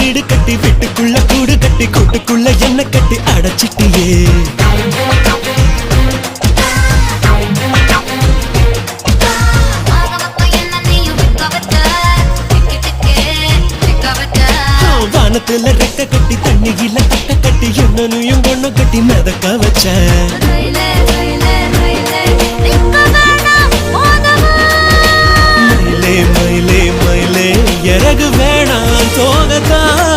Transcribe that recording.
வீடு கட்டி வீட்டுக்குள்ள கூடு கட்டி கூட்டுக்குள்ள என்ன கட்டி அடைச்சிட்டியே வானத்துல ரெக்க கட்டி தண்ணியில கட்ட கட்டி என்னனையும் பொண்ணு கட்டி மிதக்க வச்ச மயிலே மயிலே மயிலே இறகு வேணாம் தோகத்தான்